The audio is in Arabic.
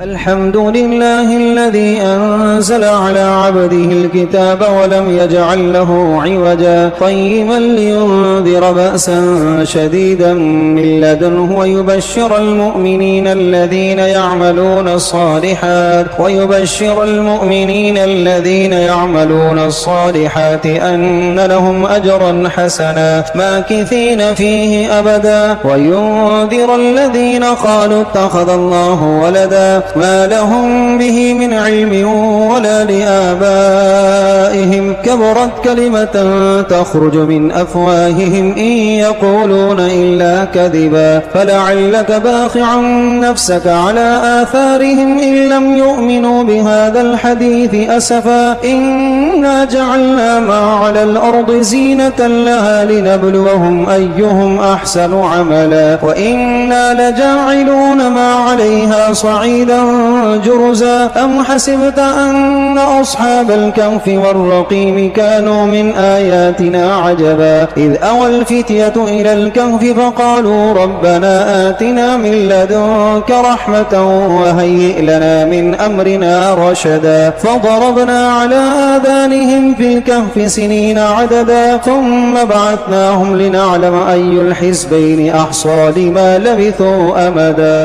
الحمد لله الذي أنزل على عبده الكتاب ولم يجعل له عوجا قيما لينذر بأسا شديدا من لدنه ويبشر المؤمنين الذين يعملون الصالحات أن لهم أجرا حسنا ماكثين فيه أبدا وينذر الذين قالوا اتخذ الله ولدا ما لهم به من علم ولا لآبائهم كبرت كلمة تخرج من أفواههم إن يقولون إلا كذبا فلعلك باخع نفسك على آثارهم إن لم يؤمنوا بهذا الحديث أسفا إنا جعلنا ما على الأرض زينة لها لنبلوهم أيهم أحسن عملا وإنا لجاعلون ما عليها صعيدا جرزا أم حسبت أن أصحاب الكهف والرقيم كانوا من آياتنا عجبا إذ أوى الفتية إلى الكهف فقالوا ربنا آتنا من لدنك رحمة وهيئ لنا من أمرنا رشدا فضربنا على آذانهم في الكهف سنين عددا ثم بعثناهم لنعلم أي الحزبين أحصى لما لبثوا أمدا.